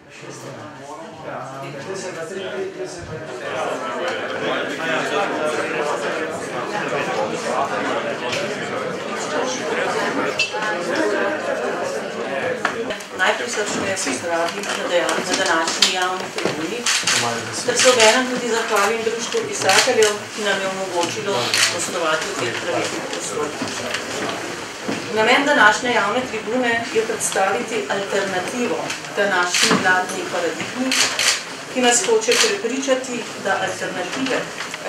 Najprej srčneje pozdravim na današnji javni tribuni, ter se obenem tudi zahvalim društvu pisateljev, ki nam je omogočilo gostovati v teh pravilnih prostorih. Namen današnje javne tribune je predstaviti alternativo današnji vladni paradigmi, ki nas hoče prepričati, da alternative,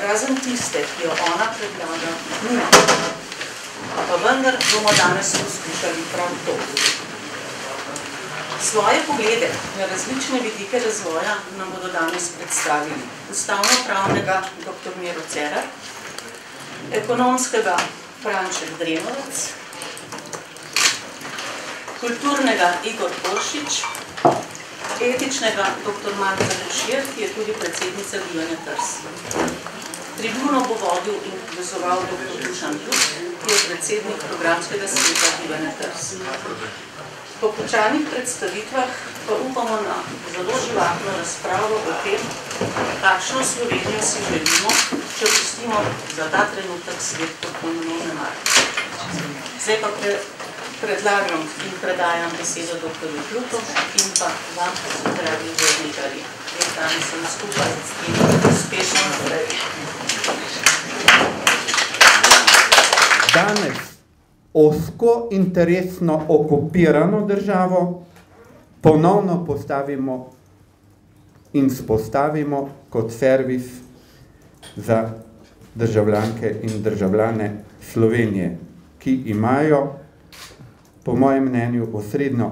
razen tiste, ki jo ona predlaga, nima. Pa vendar bomo danes poskušali prav to. Svoje poglede na različne vidike razvoja nam bodo danes predstavili ustavno-pravnega dr. Miro Cerar, ekonomskega Franček Drenovec, kulturnega Igor Koršič, etičnega dr. Marta Dešir, ki je tudi predsednica Gibanja Trst. Tribuno bo vodil in povezoval dr. Dušan Ljub, ki je predsednik programskega sveta Gibanja Trst. Po končanih predstavitvah pa upamo na zelo živahno razpravo o tem, kakšno Slovenijo si želimo, če pustimo za ta trenutek svet popolnoma vnemar. Zdaj pa predlagam in predajam besedo dr. Ljubu in pa vam, dragi zgodničari. Dan sem skupaj in uspešno naprej. Danes ozko interesno okupirano državo ponovno postavimo in spostavimo kot servis za državljanke in državljane Slovenije, ki imajo, po mojem mnenju, osrednjo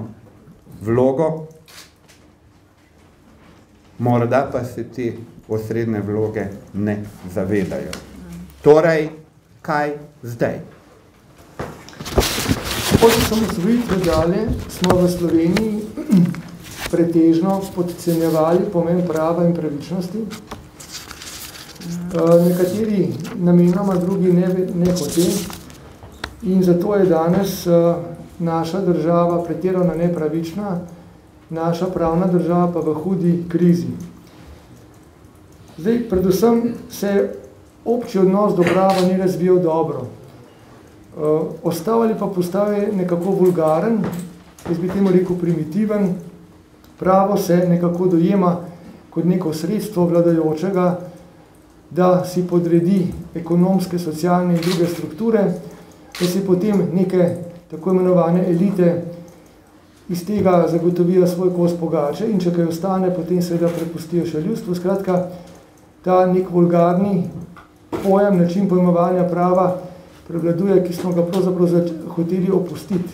vlogo, morda pa se te osrednje vloge ne zavedajo. Torej, kaj zdaj? Od osamosvojitve dalje smo v Sloveniji pretežno podcenjevali pomen prava in pravičnosti. Nekateri namenoma, drugi ne hote. In zato je danes naša država pretirano nepravična, naša pravna država pa v hudi krizi. Zdaj, predvsem se obči odnos do prava ni razvijal dobro. Ostal ali pa postal je nekako vulgaren, jaz bi temu rekel primitiven. Pravo se nekako dojema kot neko sredstvo vladajočega, da si podredi ekonomske, socialne in druge strukture, da si potem neke tako imenovane elite iz tega zagotovijo svoj kos pogače in če kaj ostane, potem seveda prepustijo še ljudstvu. Skratka, ta nek vulgarni pojem, način pojmovanja prava prevladuje, ki smo ga pravzaprav hoteli opustiti.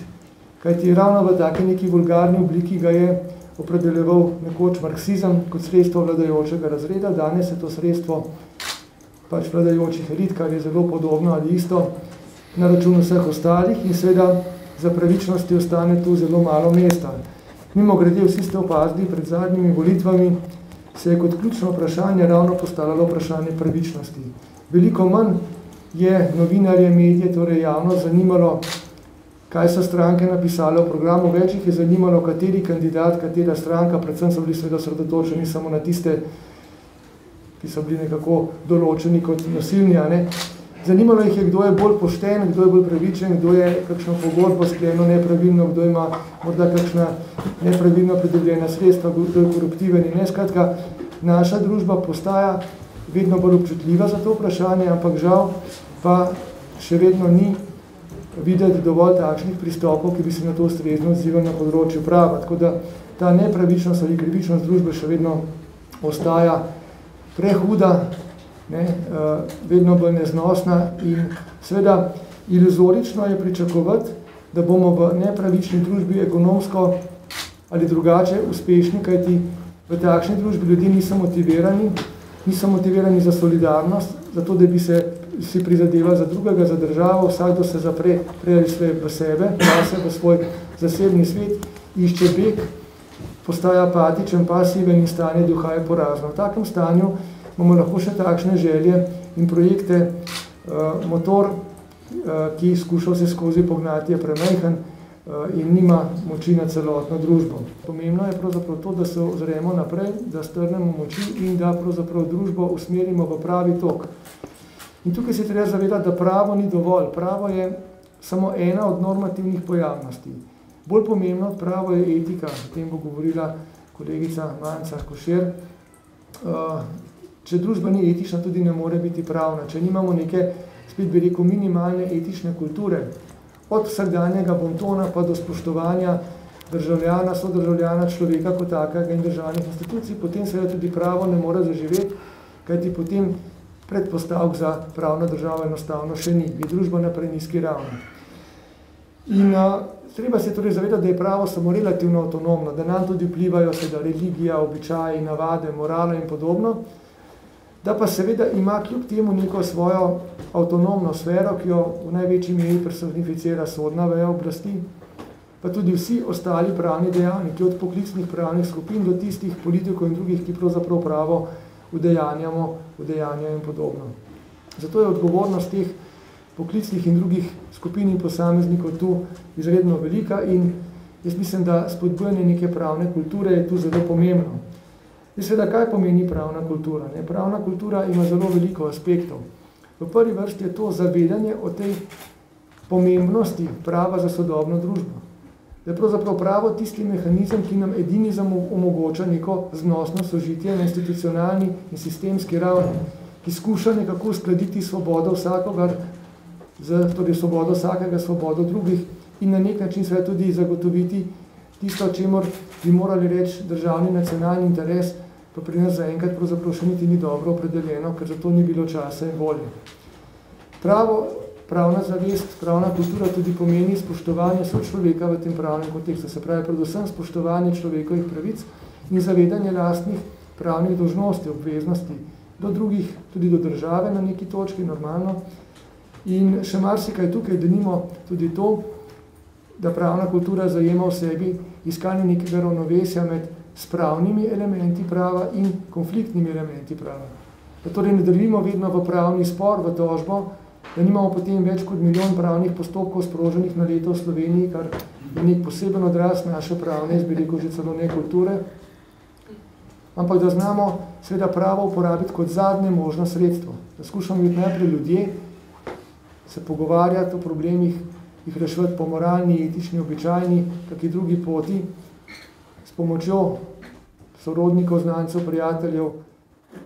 Kajti ravno v taki neki vulgarni obliki ga je opredeljeval nekoč marksizem kot sredstvo vladajočega razreda. Danes je to sredstvo pač vladajočih elit, kar je zelo podobno ali isto na račun vseh ostalih in seveda za pravičnosti ostane tu zelo malo mesta. Mimogrede, vsi ste opazili, pred zadnjimi volitvami se je kot ključno vprašanje ravno postavljalo vprašanje pravičnosti. Veliko manj je novinarje, medije, torej javnost zanimalo, kaj so stranke napisale v programu, več jih je zanimalo, kateri kandidat, katera stranka, predvsem so bili seveda osredotočeni samo na tiste, ki so bili nekako določeni kot nasilni, ne? Zanimalo jih je, kdo je bolj pošten, kdo je bolj pravičen, kdo je kakšno pogodbo sklenil nepravilno, kdo ima morda kakšna nepravilno pridobljena sredstva, kdo je koruptiven in ne. Skratka, naša družba postaja vedno bolj občutljiva za to vprašanje, ampak žal pa še vedno ni videti dovolj takšnih pristopov, ki bi se na to ustrezno odzivali na področju prava. Tako da ta nepravičnost ali krivičnost družbe še vedno ostaja prehuda, vedno bolj neznosna in seveda iluzorično je pričakovati, da bomo v nepravični družbi ekonomsko ali drugače uspešni, kajti v takšni družbi ljudje niso motivirani za solidarnost, zato da bi si prizadevali za drugega, za državo, vsakdo se zapre prej v sebe, v svoj zasebni svet, išče beg, postaja apatičen, pasiven in stanje duha je porazno. V takem stanju bomo lahko še takšne želje in projekte, motor, ki skušal se skozi pognati, je premajhen, in nima moči na celotno družbo. Pomembno je pravzaprav to, da se ozremo naprej, da strnemo moči in da pravzaprav družbo usmerimo v pravi tok. In tukaj se treba zavedati, da pravo ni dovolj. Pravo je samo ena od normativnih pojavnosti. Bolj pomembno od pravo je etika, o tem bo govorila kolegica Manca Košir. Če družba ni etična, tudi ne more biti pravna. Če nimamo neke, spet bi rekel, minimalne etične kulture, od vsakdanjega bontona pa do spoštovanja državljana, sodržavljana, človeka kot takega in državnih institucij, potem seveda tudi pravo ne more zaživeti, kajti potem predpostavk za pravno državo enostavno še ni. Je družba na prenizki ravni. In treba se torej zavedati, da je pravo samo relativno avtonomno, da nam tudi vplivajo seveda religija, običaji, navade, morala in podobno, da pa seveda ima kljub temu neko svojo avtonomno sfero, ki jo v največji meri personificira sodna veja oblasti, pa tudi vsi ostali pravni dejavniki, od poklicnih pravnih skupin do tistih politikov in drugih, ki pravzaprav pravo udejanjajo in podobno. Zato je odgovornost teh poklicnih in drugih skupin in posameznikov tu izredno velika in jaz mislim, da spodbujanje neke pravne kulture je tu zelo pomembno. Seveda, kaj pomeni pravna kultura? Pravna kultura ima zelo veliko aspektov. V prvi vrsti je to zavedanje o tej pomembnosti prava za sodobno družbo. Da je pravzaprav pravo tisti mehanizem, ki nam edini omogoča neko znosno sožitje na institucionalni in sistemski ravni, ki skuša nekako uskladiti svobodo vsakogar, torej svobodo vsakega, svobodo drugih in na nek način seveda tudi zagotoviti tisto, čemur bi morali reči državni nacionalni interes, pa pri nas zaenkrat pravzaprav še niti ni dobro opredeljeno, ker za to ni bilo časa in volje. Pravna zavest, pravna kultura tudi pomeni spoštovanje sočloveka v tem pravnem kontekstu, se pravi predvsem spoštovanje človekovih pravic in zavedanje lastnih pravnih dolžnosti, obveznosti do drugih, tudi do države na neki točki, normalno. In še marsikaj tukaj denimo tudi to, da pravna kultura zajema v sebi iskanje nekega ravnovesja med spravnimi elementi prava in konfliktnimi elementi prava. Da torej ne drvimo vedno v pravni spor, v tožbo, da nimamo potem več kot 1 milijon pravnih postopkov sproženih na leto v Sloveniji, kar je nek poseben odraz naše pravne, jaz bi rekel že celo ne kulture, ampak da znamo seveda pravo uporabiti kot zadnje možno sredstvo. Da skušamo biti najprej ljudje, se pogovarjati o problemih, jih reševati po moralni, etični, običajni, kakšni drugi poti, s pomočjo sorodnikov, znancev, prijateljev,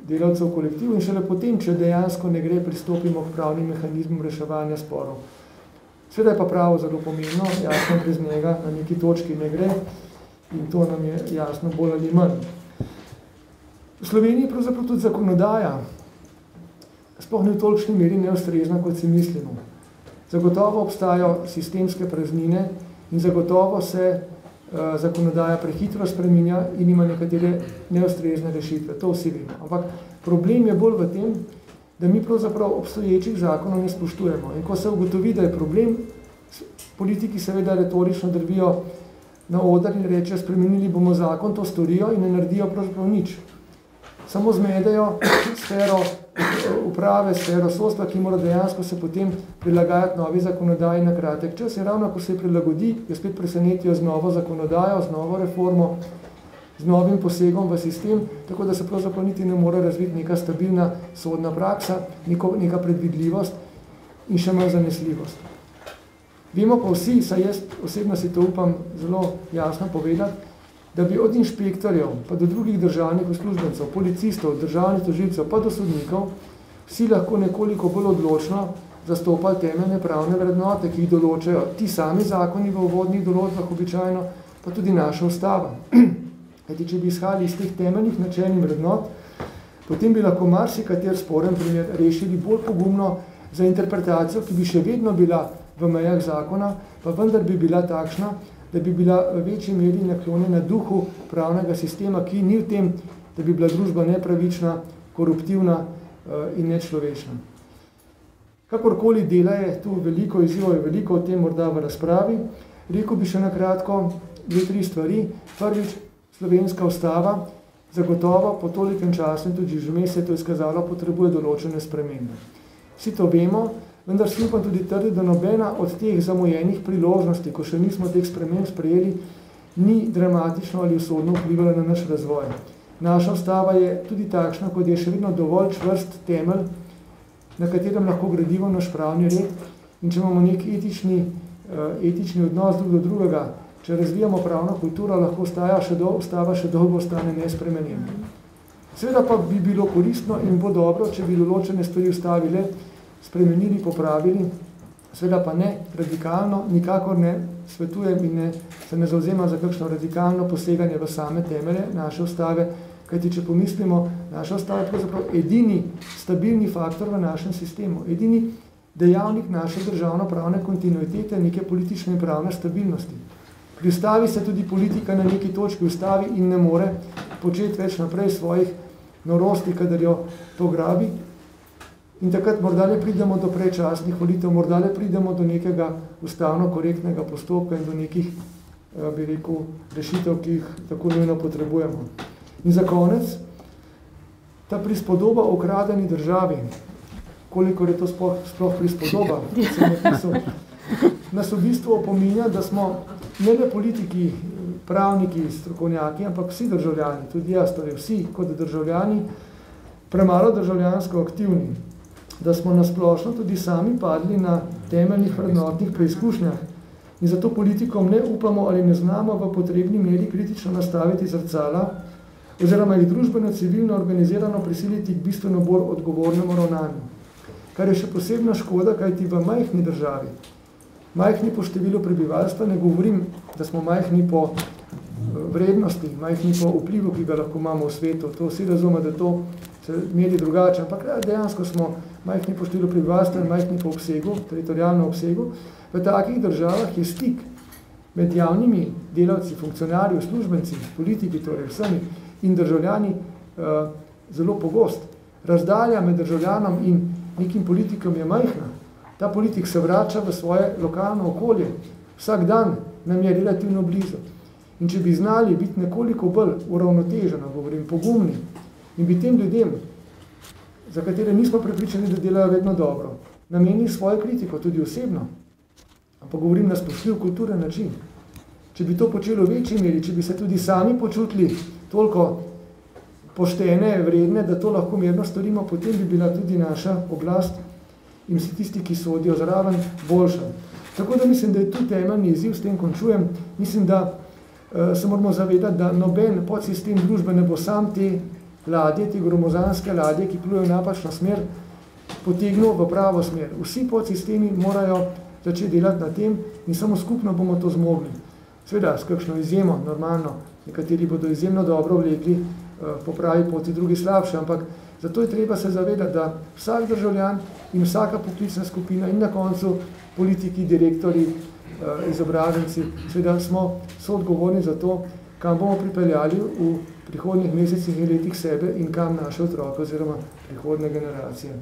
delavcev, kolektiv in šele potem, če dejansko ne gre, pristopimo k pravnim mehanizmom reševanja sporov. Seveda je pa pravo zelo pomembno, jasno brez njega na neki točki ne gre in to nam je jasno bolj ali manj. V Sloveniji pravzaprav tudi zakonodaja sploh ne v tolikšni meri neustrezna, kot si mislimo. Zagotovo obstajajo sistemske praznine in zagotovo se zakonodaja prehitro spreminja in ima nekatere neustrezne rešitve. To vsi vemo. Ampak problem je bolj v tem, da mi pravzaprav obstoječih zakonov ne spoštujemo. In ko se ugotovi, da je problem, politiki seveda retorično drvijo na oder in rečejo, spremenili bomo zakon, to storijo in ne naredijo pravzaprav nič. Samo zmedejo sfero uprave, sfero sodstva, ki mora dejansko se potem prilagajati novi zakonodaji na kratek čas. In ravno, ko se prilagodi, jo spet presenetijo z novo zakonodajo, z novo reformo, z novim posegom v sistem, tako da se pravzaprav niti ne mora razviti neka stabilna sodna praksa, neka predvidljivost in še manj zanesljivost. Vemo pa vsi, saj jaz osebno si to upam zelo jasno povedati, da bi od inšpektorjev pa do drugih državnih uslužbencev, policistov, državnih tožilcev pa do sodnikov vsi lahko nekoliko bolj odločno zastopali temeljne pravne vrednote, ki jih določajo ti sami zakoni v uvodnih določbah običajno, pa tudi naša ustava. Kajti, če bi izhajali iz teh temeljnih načelnih vrednot, potem bi lahko marsikater sporen primer rešili bolj pogumno za interpretacijo, ki bi še vedno bila v mejah zakona, pa vendar bi bila takšna, da bi bila v večji meri naklonjena duhu pravnega sistema, ki ni v tem, da bi bila družba nepravična, koruptivna in nečlovečna. Kakorkoli dela je tu veliko izzivov, je veliko o tem morda v razpravi. Rekel bi še na kratko 2-3 stvari. Prvič, slovenska ustava zagotovo po tolikem času in tudi že vmes se je to izkazalo, potrebuje določene spremembe. Vsi to vemo, vendar si upam tudi trditi, da nobena od teh zamujenih priložnosti, ko še nismo teh sprememb sprejeli, ni dramatično ali usodno vplivala na naš razvoj. Naša ustava je tudi takšna, kot je še vedno dovolj čvrst temelj, na katerem lahko gradimo naš pravni red, in če imamo nek etični odnos drug do drugega, če razvijamo pravno kulturo, lahko ustava še dolgo ostane nespremenjena. Seveda pa bi bilo koristno in bo dobro, če bi določene stvari ustavile, spremenili, popravili, seveda pa ne radikalno, nikakor ne svetujem in se ne zavzema za kakšno radikalno poseganje v same temelje naše ustave, kajti če pomislimo, naša ustava je pravzaprav edini stabilni faktor v našem sistemu, edini dejavnik naše državno-pravne kontinuitete, neke politične in pravne stabilnosti. Pri ustavi se tudi politika na neki točki ustavi in ne more početi več naprej svojih norosti, kadar jo to grabi. In takrat morda le pridemo do predčasnih volitev, morda le pridemo do nekega ustavno korektnega postopka in do nekih, bi rekel, rešitev, ki jih tako nujno potrebujemo. In za konec, ta prispodoba o ukradeni državi, kolikor je to sploh prispodoba, nas v bistvu opominja, da smo ne le politiki, pravniki, strokovnjaki, ampak vsi državljani, tudi jaz, torej vsi kot državljani, premalo državljansko aktivni, da smo nasplošno tudi sami padli na temeljnih vrednotnih preizkušnjah in zato politikom ne upamo ali ne znamo v potrebni meri kritično nastaviti zrcala oziroma jih družbeno civilno organizirano prisiliti k bistveno bolj odgovornemu ravnanju. Kar je še posebna škoda, kajti v majhni državi, majhni po številu prebivalstva, ne govorim, da smo majhni po vrednosti, majhni po vplivu, ki ga lahko imamo v svetu, to vsi razume, da to se meri drugače, ampak dejansko smo majhni po številu prebivalstva in majhni po obsegu, teritorialno obsegu. V takih državah je stik med javnimi delavci, funkcionarji, službenci, politiki, torej vsemi in državljani zelo pogost. Razdalja med državljanom in nekim politikom je majhna. Ta politik se vrača v svoje lokalno okolje. Vsak dan nam je relativno blizu. In če bi znali biti nekoliko bolj uravnoteženo, govorim, pogumni, in bi tem ljudem, za katere nismo prepričani, da delajo vedno dobro, namenili svojo kritiko, tudi osebno, ampak govorim na spoštljiv kulturen način. Če bi to počelo v večji meri, če bi se tudi sami počutili toliko poštene, vredne, da to lahko mirno storimo, potem bi bila tudi naša oblast in vsi tisti, ki sodijo zraven, boljša. Tako da mislim, da je tu temeljni izziv, s tem končujem. Mislim, da se moramo zavedati, da noben podsistem družbe ne bo sam te ladje, te gromozanske ladje, ki plujejo v napačno smer, potegnil v pravo smer. Vsi podsistemi morajo začeti delati na tem in samo skupno bomo to zmogli. Seveda, s kakšno izjemo, normalno, nekateri bodo izjemno dobro vlekli po pravi poti, drugi slabše, ampak zato je treba se zavedati, da vsak državljan in vsaka poklicna skupina in na koncu politiki, direktori, izobraženci, seveda smo soodgovorni za to, kam bomo pripeljali v prihodnjih mesecih in letih sebe in kam naše otroke oziroma prihodne generacije.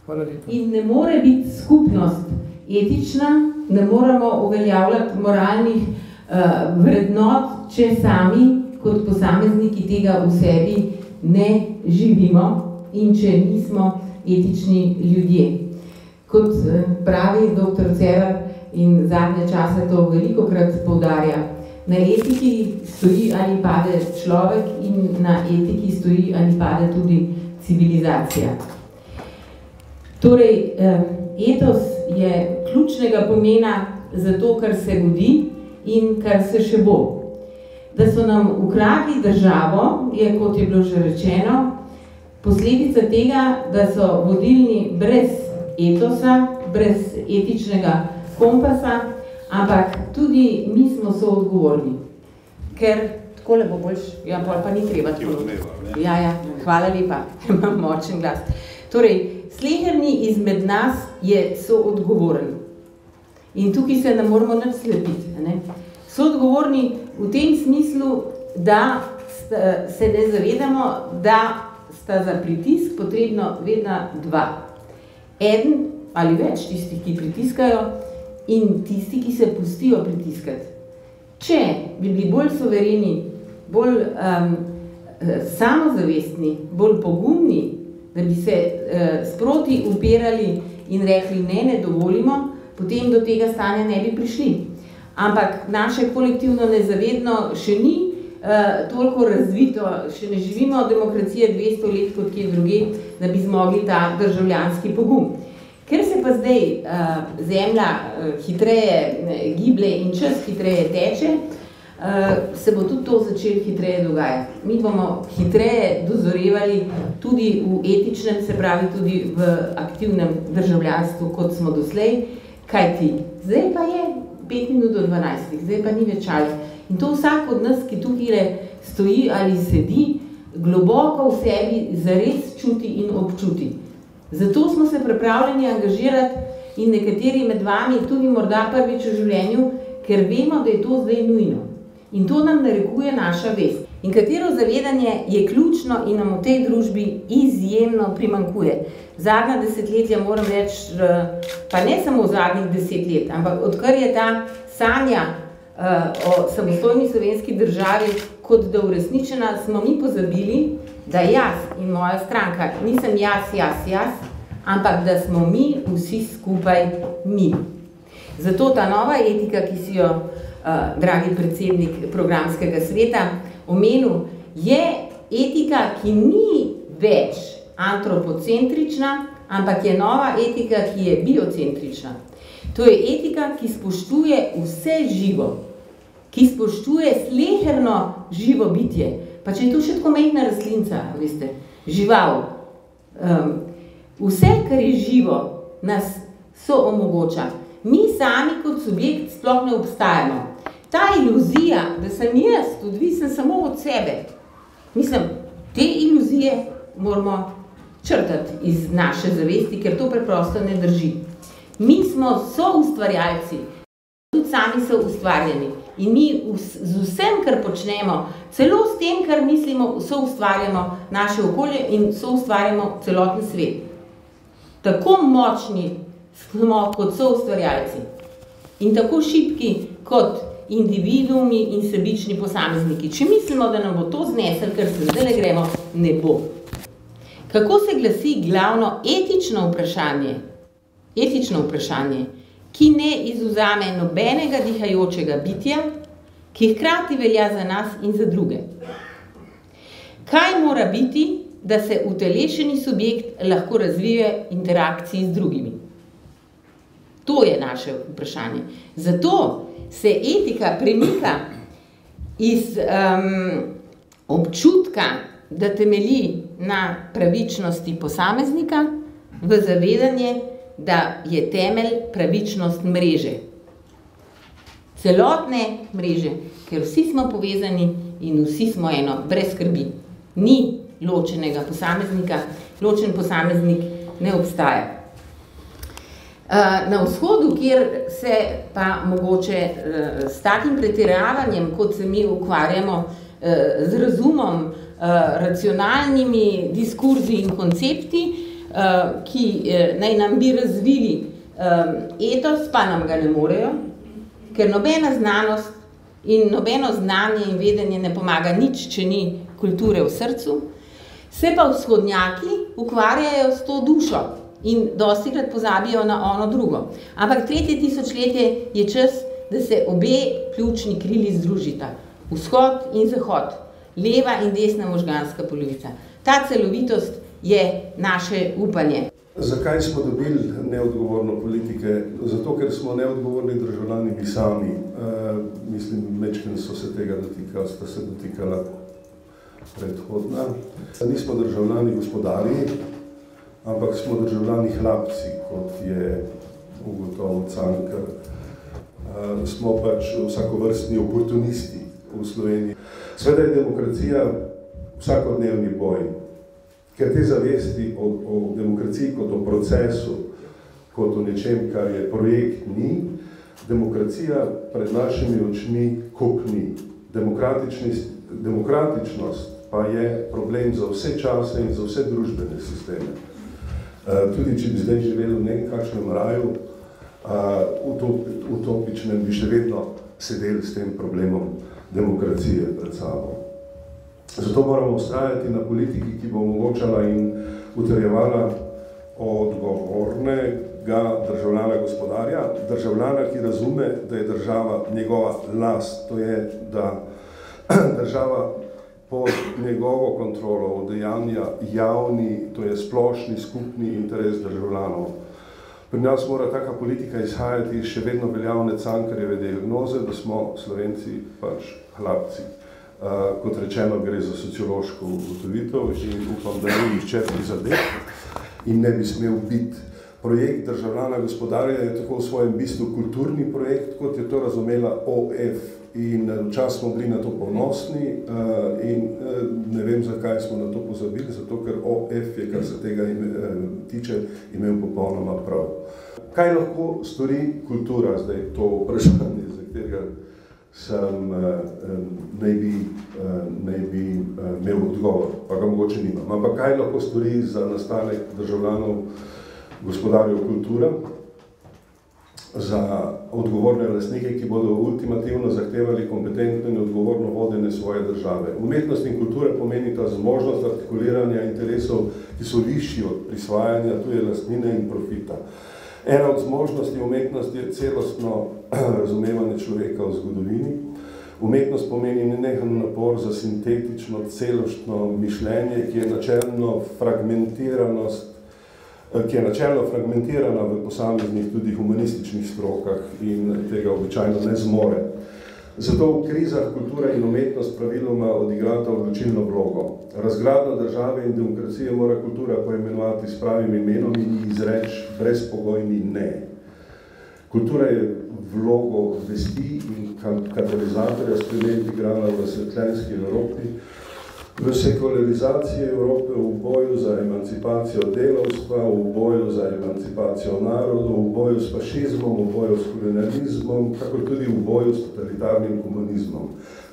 Hvala lepa. In ne more biti skupnost etična, ne moramo uveljavljati moralnih vrednot, če sami kot posamezniki tega v sebi ne živimo in če nismo etični ljudje. Kot pravi dr. Cerar in zadnje čase to velikokrat poudarja, na etiki stoji ali pade človek in na etiki stoji ali pade tudi civilizacija. Torej, etos je ključnega pomena za to, kar se godi in kar se še bo. Da so nam ukradli državo, je, kot je bilo že rečeno, posledica tega, da so vodilni brez etosa, brez etičnega kompasa, ampak tudi mi smo soodgovorni. Ker takole bo boljš, ja, pa ni treba tako. Ja, hvala lepa, imam močen glas. Torej, sleherni izmed nas je soodgovoren. In tukaj se ne moramo nič slepiti. Soodgovorni v tem smislu, da se ne zavedamo, da sta za pritisk potrebno vedno dva. Eden ali več tistih, ki pritiskajo, in tisti, ki se pustijo pritiskati. Če bi bili bolj suvereni, bolj samozavestni, bolj pogumni, da bi se sproti upirali in rekli ne dovolimo, potem do tega stanja ne bi prišli. Ampak naše kolektivno nezavedno še ni toliko razvito, še ne živimo demokracije 200 let kot kje druge, da bi zmogli ta državljanski pogum. Ker se pa zdaj zemlja hitreje giblje in čas hitreje teče, se bo tudi to začelo hitreje dogajati. Mi bomo hitreje dozorevali tudi v etičnem, se pravi tudi v aktivnem državljanstvu, kot smo doslej, kajti zdaj pa je 5 minut do 12, zdaj pa ni več časa. In to vsak od nas, ki tukaj stoji ali sedi, globoko v sebi zares čuti in občuti. Zato smo se pripravljeni angažirati in nekateri med vami tudi morda prvič v življenju, ker vemo, da je to zdaj nujno. In to nam narekuje naša vest. In katero zavedanje je ključno in nam v tej družbi izjemno primanjkuje. Zadnja desetletja, moram reči, pa ne samo zadnjih 10 let, ampak odkar je ta sanja o samostojni slovenski državi kot da uresničena, smo mi pozabili, da jaz in moja stranka nisem jaz, ampak da smo mi vsi skupaj mi. Zato ta nova etika, ki si jo dragi predsednik programskega sveta omenil, je etika, ki ni več antropocentrična, ampak je nova etika, ki je biocentrična. To je etika, ki spoštuje vse živo, ki spoštuje sleherno živo bitje, pa če je to še tako majhna rastlinca, veste, žival. Vse, kar je živo, nas so omogoča. Mi sami kot subjekt sploh ne obstajamo. Ta iluzija, da sem jaz odvisen samo od sebe, mislim, te iluzije moramo črtati iz naše zavesti, ker to preprosto ne drži. Mi smo soustvarjalci, tudi sami so ustvarjeni. In mi z vsem, kar počnemo, celo s tem, kar mislimo, soustvarjamo naše okolje in soustvarjamo celoten svet. Tako močni smo kot soustvarjalci in tako šibki kot individuumi in sebični posamezniki. Če mislimo, da nam bo to znesel, ker se zdaj gremo, ne bo. Kako se glasi glavno etično vprašanje? Etično vprašanje, ki ne izvzame nobenega dihajočega bitja, ki hkrati velja za nas in za druge. Kaj mora biti, da se utelešeni subjekt lahko razvije interakciji z drugimi? To je naše vprašanje. Zato se etika premika iz občutka, da temelji na pravičnosti posameznika, v zavedanje, da je temelj pravičnost mreže. Celotne mreže, ker vsi smo povezani in vsi smo eno, brez skrbi. Ni ločenega posameznika, ločen posameznik ne obstaja. Na vzhodu, kjer se pa mogoče s takim pretiravanjem, kot se mi ukvarjamo z razumom, racionalnimi diskurzi in koncepti, ki naj nam bi razvili etos, pa nam ga ne morejo, ker nobena znanost in nobeno znanje in vedenje ne pomaga nič, če ni kulture v srcu, se pa vzhodnjaki ukvarjajo s to dušo in dostikrat pozabijo na ono drugo. Ampak 3. tisočletje je čas, da se obe ključni krili združita. Vzhod in zahod, leva in desna možganska polovica. Ta celovitost je naše upanje. Zakaj smo dobili neodgovorno politike? Zato, ker smo neodgovorni državljani mi sami. Mislim, mečken so se tega dotikali, sta se dotikala predhodna. Nismo državljani gospodarji, ampak smo državljani hlapci, kot je ugotovil Cankar. Smo pač vsakovrstni oportunisti v Sloveniji. Seveda je demokracija vsakodnevni boj, ker te zavesti o demokraciji kot o procesu, kot o nečem, kar je projekt, ni. Demokracija pred našimi očmi kopni. Demokratičnost pa je problem za vse čase in za vse družbene sisteme. Tudi če bi zdaj živeli v nekakšnem raju, utopičnem, bi še vedno sedeli s tem problemom demokracije pred sabo. Zato moramo vztrajati na politiki, ki bo omogočala in utrjevala odgovornega ga državljana gospodarja, državljana, ki razume, da je država njegova last, to je, da država pod njegovo kontrolo udejanja javni, to je splošni, skupni interes državljanov. Pri nas mora taka politika izhajati iz še vedno veljavne Cankarjeve diagnoze, da smo Slovenci pač hlapci. Kot rečeno, gre za sociološko ugotovitev in upam, da ni nihče prizadet in ne bi smel biti. Projekt državljana gospodarja je tako v svojem bistvu kulturni projekt, kot je to razumela OF. In včasih smo bili na to ponosni in ne vem, zakaj smo na to pozabili, zato ker OF je, kar se tega tiče, imel popolnoma prav. Kaj lahko stori kultura? Zdaj to vprašanje, za katerega sem naj bi imel odgovor, pa ga mogoče nimam. Ampak kaj lahko stori za nastanek državljanov gospodarjev kultura? Za odgovorne lastnike, ki bodo ultimativno zahtevali kompetentno in odgovorno vodenje svoje države. Umetnost in kultura pomenita zmožnost artikuliranja interesov, ki so višji od prisvajanja tuje lastnine in profita. Ena od zmožnosti umetnosti je celostno razumevanje človeka v zgodovini. Umetnost pomeni nenehan napor za sintetično, celostno mišljenje, ki je načelno fragmentirana v posameznih tudi humanističnih strokah in tega običajno ne zmore. Zato v krizah kultura in umetnost praviloma odigrata odločilno vlogo. Razgradnjo države in demokracije mora kultura poimenovati s pravim imenom in izreči brezpogojni ne. Kultura je vlogo vesti in katalizatorja sprememb igrala v svetljenski Evropi, v sekularizaciji Evrope, v boju za emancipacijo delavstva, v boju za emancipacijo narodov, v boju s fašizmom, v boju s kolonializmom, kako tudi v boju s totalitarnim komunizmom.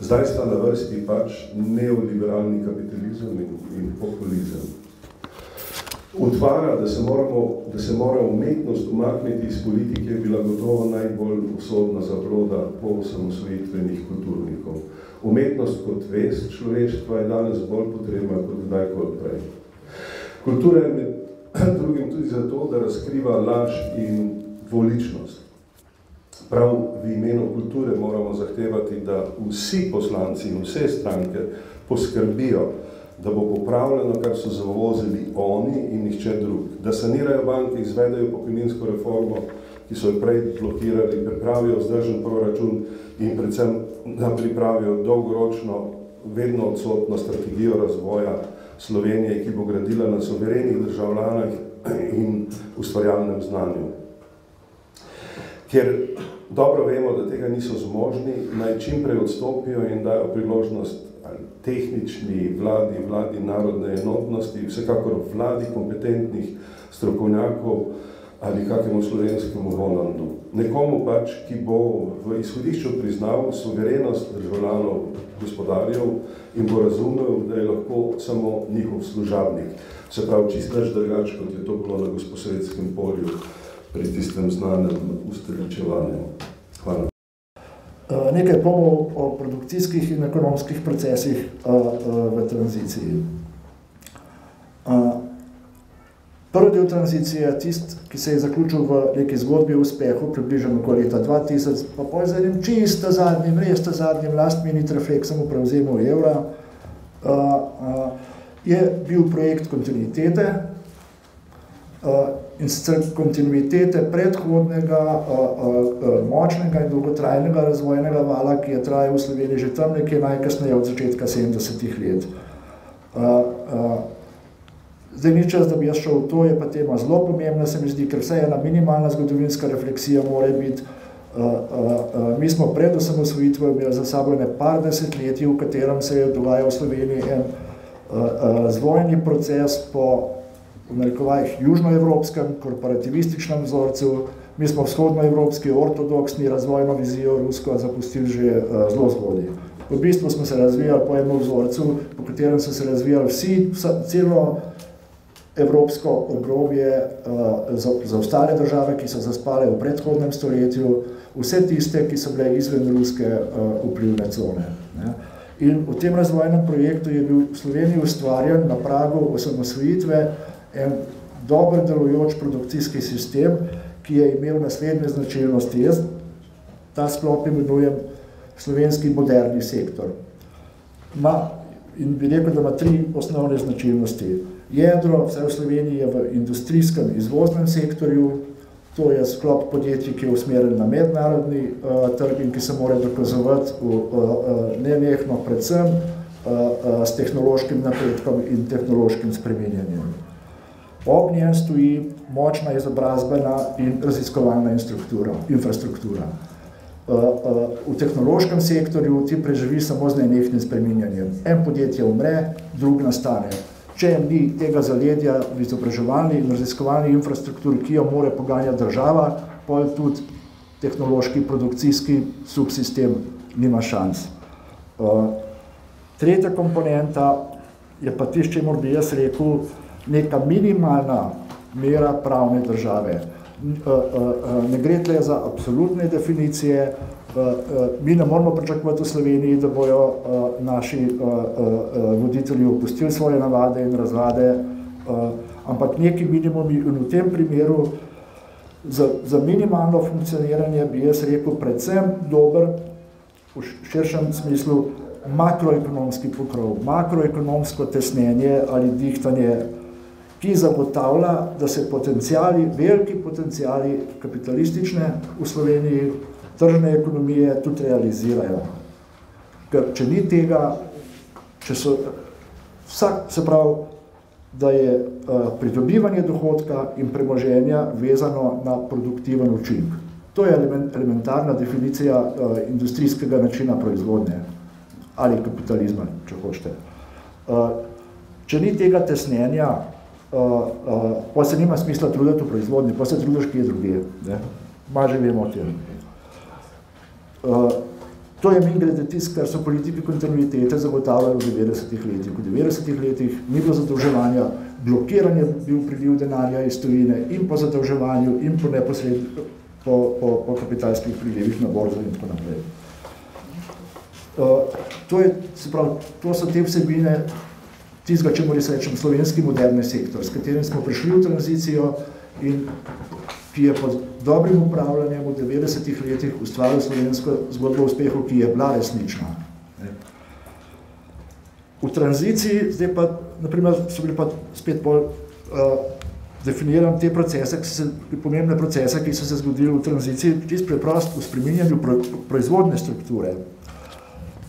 Zdaj sta na vrsti pač neoliberalni kapitalizem in populizem. Utvara, da se mora umetnost umakniti iz politike, je bila gotovo najbolj usodna zabloda po osamosvojitvenih kulturnikov. Umetnost kot vest človeštva je danes bolj potrebna kot kdajkoli prej. Kultura je med drugim tudi zato, da razkriva laž in dvoličnost. Prav v imenu kulture moramo zahtevati, da vsi poslanci in vse stranke poskrbijo, da bo popravljeno, kar so zavozili oni in nihče drug. Da sanirajo banke, izvedejo pokojninsko reformo, ki so jo prej blokirali, pripravijo vzdržen proračun in predvsem da pripravijo dolgoročno, vedno odsotno strategijo razvoja Slovenije, ki bo gradila na suverenih državljanih in ustvarjalnem znanju. Ker dobro vemo, da tega niso zmožni, naj čim prej odstopijo in dajo priložnost tehnični vladi narodne enotnosti, vsekakor vladi kompetentnih strokovnjakov ali kakemu slovenskemu Holandu. Nekomu pač, ki bo v izhodišču priznal suverenost državljanov gospodarjev in bo razumel, da je lahko samo njihov služabnik. Se pravi, čisto nič drugače, kot je to bilo na Gosposvetskem polju pri tistem znanem ustoličevanju. Hvala. Nekaj pomov o produkcijskih in ekonomskih procesih v tranziciji. Prvi del tranzicije je tist, ki se je zaključil v neki zgodbi o uspehu, približno okoli leta 2000, pa poj z enim čisto zadnjim, res zadnjim last minute refleksem v prevzemu evra, je bil projekt kontinuitete, in sicer kontinuitete predhodnega, močnega in dolgotrajnega razvojnega vala, ki je trajal v Sloveniji že tam nekje najkasneje od začetka 70-ih let. Zdaj ni čas, da bi jaz šel v to, je pa tema zelo pomembna, se mi zdi, ker vsaj ena minimalna zgodovinska refleksija mora biti. Mi smo pred osamosvojitvijo imeli za sabo ene par desetletij, v katerem se je dogajal v Sloveniji en razvojni proces po v narekovajih južnoevropskem, korporativističnem vzorcu. Mi smo vzhodnoevropski, ortodoksni razvojno vizijo rusko zapustili že zelo zgodaj. V bistvu smo se razvijali po enem vzorcu, po katerem so se razvijali celo evropsko obrobje za ostale države, ki so zaspale v predhodnem stoletju, vse tiste, ki so bile izven ruske vplivne cone. In v tem razvojnem projektu je bil v Sloveniji ustvarjen na pragu osamosvojitve en dober delujoč produkcijski sistem ki je imel naslednje značilnosti. Jaz ta sklop imenujem slovenski moderni sektor. In bi rekel, da ima 3 osnovne značilnosti. Jedro, vsaj v Sloveniji, je v industrijskem izvoznem sektorju, to je sklop podjetij, ki je usmerjen na mednarodni trg in ki se mora dokazovati nenehno predvsem s tehnološkim napredkom in tehnološkim spreminjanjem. Ob njem stoji močna izobrazbena in raziskovalna infrastruktura. V tehnološkem sektorju ti preživi samo z nenehnim spreminjanjem. En podjetje umre, drug nastane. Če ni tega zaledja v izobraževalni in raziskovalni infrastrukturi, ki jo mora poganjati država, potem tudi tehnološki produkcijski subsistem nima šans. Tretja komponenta je pa tisto, čemur bi jaz rekel, neka minimalna mera pravne države. Ne gre tle za absolutne definicije, mi ne moramo pričakovati v Sloveniji, da bojo naši voditelji opustili svoje navade in razvade, ampak neki minimumi in v tem primeru za minimalno funkcioniranje bi jaz rekel predvsem dober v širšem smislu makroekonomski pokrov, makroekonomsko tesnenje ali dihtanje, ki zagotavlja, da se potenciali, veliki potenciali kapitalistične v Sloveniji, tržne ekonomije tudi realizirajo. Ker če ni tega, se pravi, da je pridobivanje dohodka in premoženja vezano na produktiven učinek. To je elementarna definicija industrijskega načina proizvodnje ali kapitalizma, če hočete. Če ni tega tesnenja, pa se nima smisla truditi v proizvodnji, pa se trudiš kje drugje. Ma že vemo o tem. To je mimogrede tisto, kar so politiki kontinuitete zagotavljali v 90-ih letih. V 90-ih letih ni bilo zadolževanja, blokiranje bil priliv denarja iz tujine in po zadolževanju in po neposredno po kapitalskih prilivih na borzo in tako naprej. To so te vsebine tistega, čemu res rečem, slovenski moderni sektor, s katerim smo prišli v tranzicijo in ki je pod dobrim upravljanjem v 90-ih letih ustvaril slovensko zgodbo o uspehu, ki je bila resnična. V tranziciji, zdaj pa, naprimer, so bili pa spet bolj definiran te procese, pomembne procese, ki so se zgodili v tranziciji, čisto preprosto v spreminjanju proizvodne strukture.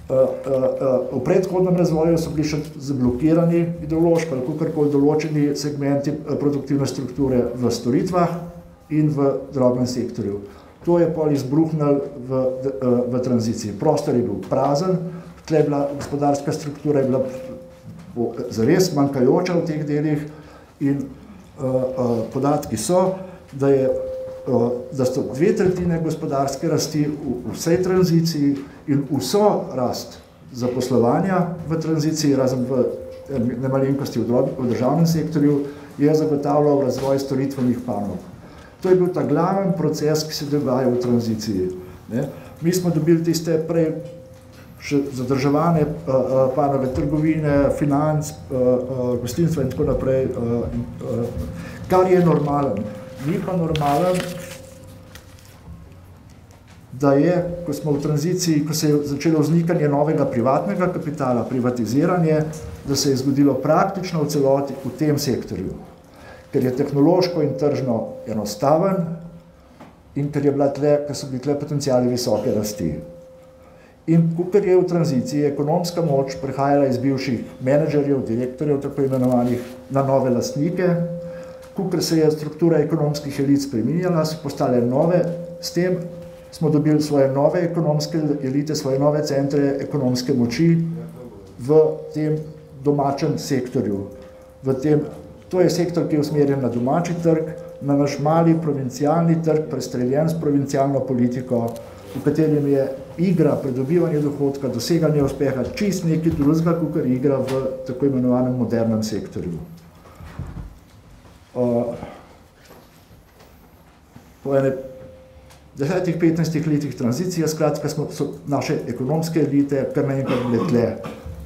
V predhodnem razvoju so bili še zablokirani ideološko ali kakorkoli določeni segmenti produktivne strukture v storitvah in v drobnem sektorju. To je pol izbruhnilo v tranziciji. Prostor je bil prazen, tle je bila gospodarska struktura, je bila zares manjkajoča v teh delih in podatki so, da so 2/3 gospodarske rasti v vsej tranziciji in vso rast zaposlovanja v tranziciji, razen v nemalenkosti v državnem sektorju, je zagotavljal razvoj storitvenih panog. To je bil ta glaven proces, ki se dogaja v tranziciji. Mi smo dobili tiste prej še zadrževane panoge trgovine, financ, gostinstva in tako naprej, kar je normalen. Ni pa normalen, da je, ko smo v tranziciji, ko se je začelo vznikanje novega privatnega kapitala, privatiziranje, da se je zgodilo praktično v celoti v tem sektorju, ker je tehnološko in tržno enostaven in ker so bili tle potenciali visoke rasti. In ker je v tranziciji ekonomska moč prehajala iz bivših menedžerjev, direktorjev, tako imenovanih, na nove lastnike, ker se je struktura ekonomskih elit spreminjala, so postale nove, s tem smo dobili svoje nove ekonomske elite, svoje nove centre ekonomske moči v tem domačem sektorju. To je sektor, ki je usmerjen na domači trg, na naš mali provincialni trg, prestreljen s provincialno politiko, v katerem je igra pridobivanje dohodka, doseganje uspeha, čist nekaj drugega, kakor igra v tako imenovanem modernem sektorju. Po 10-15 letih tranzicije, skratka, so naše ekonomske elite kar naenkrat bile tle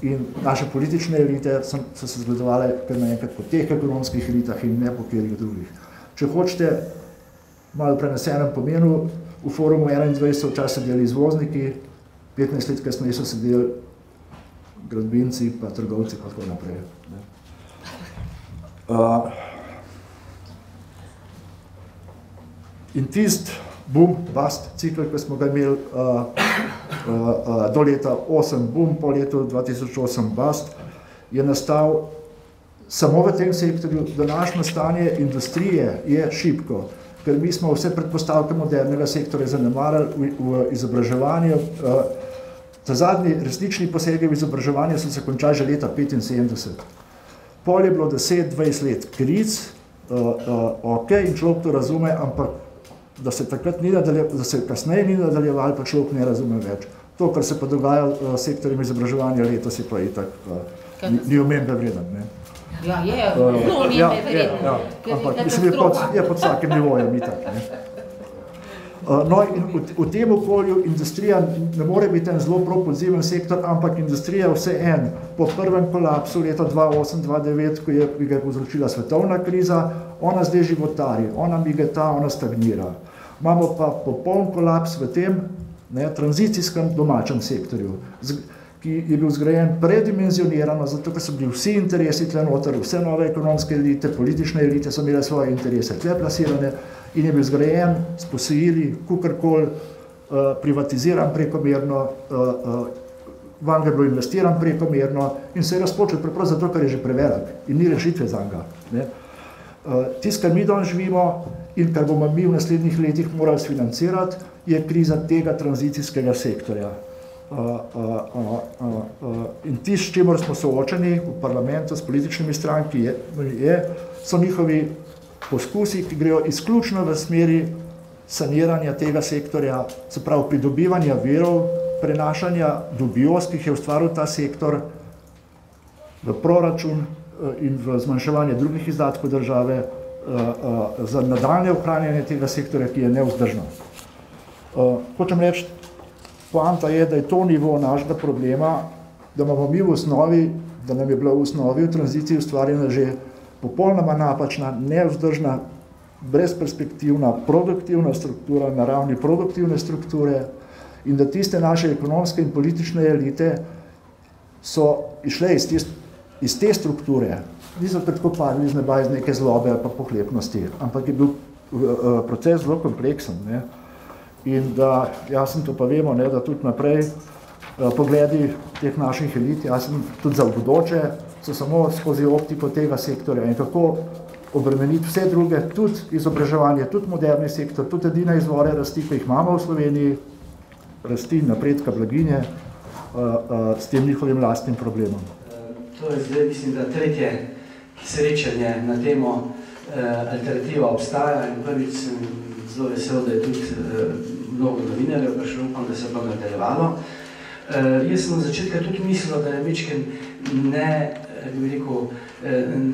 in naše politične elite so se zgledovale kar naenkrat po teh ekonomskih elitah in ne po katerih drugih. Če hočete, malo prenesenem pomenu, v forumu 21 so včasih delali izvozniki, 15 let kasneje so sedeli gradbinci, pa trgovci, pa tako naprej. In tist boom, bust cikl, ki smo ga imeli do leta 8 boom, po letu 2008 bust, je nastal samo v tem sektorju. Današnje stanje industrije je šibko, ker mi smo vse predpostavke modernega sektorja zanemarili v izobraževanju. Ta zadnji resnični posegi v izobraževanje so se končali že leta 1975. Pol je bilo 10-20 let kriz, ok, in človek to razume, ampak da se takrat ni nadaljevalo, da se kasneje ni nadaljevalo, pa človek ne razume več. To, kar se pa dogaja v sektorjem izobraževanja letos, je pa itak ni omembe vreden, ne? Ja, je, zelo omembe vreden. Ampak mislim, je pod vsakim nivojem itak, ne? No, in v tem okolju industrija ne more biti en zelo propulziven sektor, ampak industrija vseeno po prvem kolapsu leta 2008-2009, ko je ga povzročila svetovna kriza, ona zdaj životari, ona migeta, ona stagnira. Imamo pa popoln kolaps v tem tranzicijskem domačem sektorju, ki je bil zgrajen predimenzionirano, zato ker so bili vsi interesi tle noter, vse nove ekonomske elite, politične elite so imele svoje interese tle plasirane, in je bil zgrajen s posojili, kukorkoli, privatiziran prekomerno, van ga je bilo investiran prekomerno in se je razpočel preprosto zato, ker je že prevelik in ni rešitve zanj. Tisto, kar mi danes živimo in kar bomo mi v naslednjih letih morali sfinancirati, je kriza tega tranzicijskega sektorja. In tisto, s čimer smo soočeni v parlamentu s političnimi stranki, so njihovi poskusi, ki grejo izključno v smeri saniranja tega sektorja, se pravi pridobivanja virov, prenašanja dubioz, ki jih je ustvaril ta sektor v proračun in v zmanjševanje drugih izdatkov države za nadaljnje ohranjanje tega sektorja, ki je nevzdržno. Hočem reči, poanta je, da je to nivo našega problema, da imamo mi v osnovi, da nam je bila v osnovi v tranziciji ustvarjena že popolnoma napačna, nevzdržna, brezperspektivna, produktivna struktura na ravni produktivne strukture in da tiste naše ekonomske in politične elite so išle iz te strukture, niso tako padli z neba iz neke zlobe ali pa pohlepnosti, ampak je bil proces zelo kompleksen. Ne? In da, jasno to pa vemo, ne, da tudi naprej pogledi teh naših elit, jasno tudi za bodoče, so samo skozi optiko tega sektorja in kako obremeniti vse druge, tudi izobraževanje, tudi moderni sektor, tudi edine izvore rasti, ki jih imamo v Sloveniji, rasti, napredka, blaginje, s tem njihovim lastnim problemom. To je zdaj, mislim, da tretje srečanje na temo alternativa obstaja in prvič sem zelo vesel, da je tudi mnogo novinarjev prišlo, upam, da se bo nadaljevalo. Jaz sem na začetku tudi mislil, da je večkrat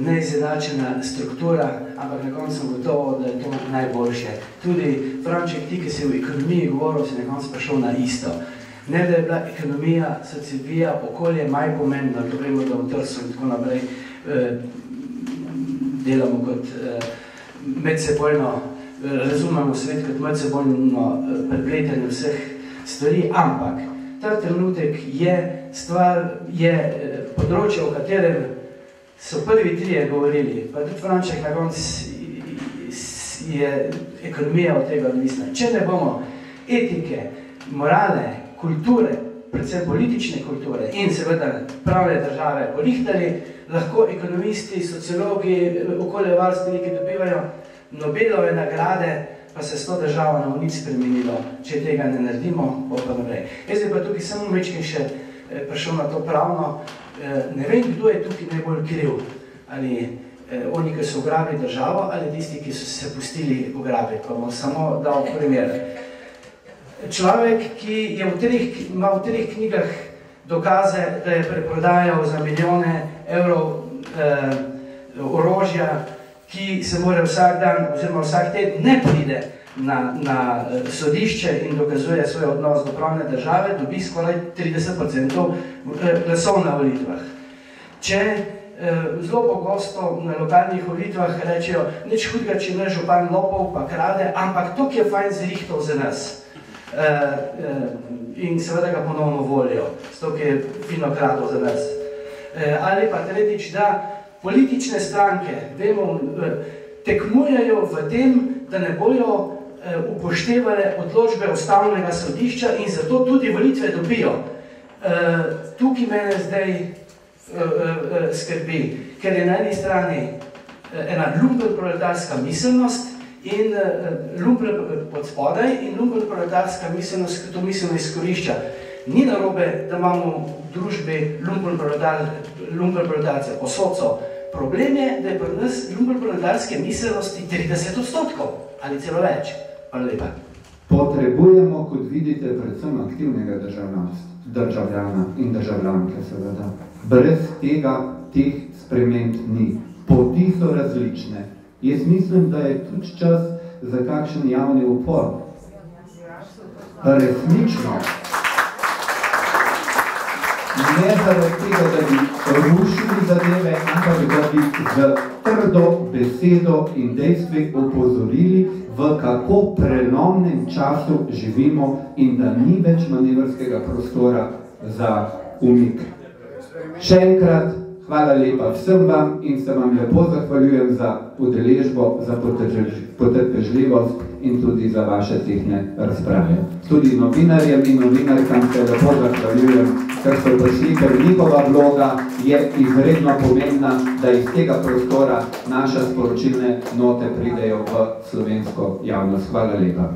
neizjenačena struktura, ampak na koncu sem gotovo, da je to najboljše. Tudi Franček, ti, ki si v ekonomiji govoril, si na koncu prišel na isto. Ne, da je bila ekonomija, sociologija, okolje manj pomembno, to vemo, da v Trsu in tako naprej delamo kot medsebojno, razumemo svet kot medsebojno prepletanje vseh stvari, ampak ta trenutek je področje, o katerem so prvi trije govorili, pa tudi Franček na koncu je ekonomija od tega odvisna. Če ne bomo etike, morale, kulture, predvsem politične kulture in seveda pravne države porihtali, lahko ekonomisti, sociologi, okoljevarstveniki dobivajo Nobelove nagrade, pa se s to državo ne bo nič spremenilo, če tega ne naredimo, pa naprej. Jaz bi pa tukaj samo večkrat še prišel na to pravno, ne vem, kdo je tukaj najbolj kriv, ali oni, ki so ugrabili državo, ali tisti, ki so se pustili ugrabiti, pa bom samo dal primer. Človek, ki ima v 3 knjigah dokaze, da je preprodajal za milijone evrov orožja, ki se mora vsak dan oziroma vsak teden ne pride na sodišče in dokazuje svoj odnos do pravne države, dobi skoraj 30% glasov na volitvah. Če zelo pogosto na lokalnih volitvah rečejo, nič hudega, če ne župan lopov pa krade, ampak to je fajn zrihtov za nas. In seveda ga ponovno volijo, to je fino kradlo za nas. Ali pa tretjič, da politične stranke, vemo, tekmujejo v tem, da ne bojo upoštevale odločbe Ustavnega sodišča in zato tudi volitve dobijo. Tukaj mene zdaj skrbi, ker je na eni strani ena lumpenproletarska miselnost in lumpen pod spodaj in lumpenproletarska miselnost, ki to miselno izkorišča. Ni narobe, da imamo v družbi lumpenproletarce, posod so. Problem je, da je pri nas lumpenproletarske miselnosti 30% ali celo več. Hvala lepa. Potrebujemo, kot vidite, predvsem aktivnega državljana in državljanke, seveda. Brez tega teh sprememb ni. Poti so različne. Jaz mislim, da je tudi čas za kakšen javni upor. Resnično. Ne zaradi tega, da bi rušili zadeve, ampak da bi z trdo besedo in dejstvi opozorili, v kako prelomnem času živimo in da ni več manevrskega prostora za umik. Še enkrat, hvala lepa vsem vam in se vam lepo zahvaljujem za udeležbo, za potrpežljivost in tudi za vaše tehne razprave. Tudi novinarjem in novinarkam se lepo zahvaljujem, ker so prišli, ker njihova vloga je izredno pomembna, da iz tega prostora naše sporočilne note pridejo v slovensko javnost. Hvala lepa.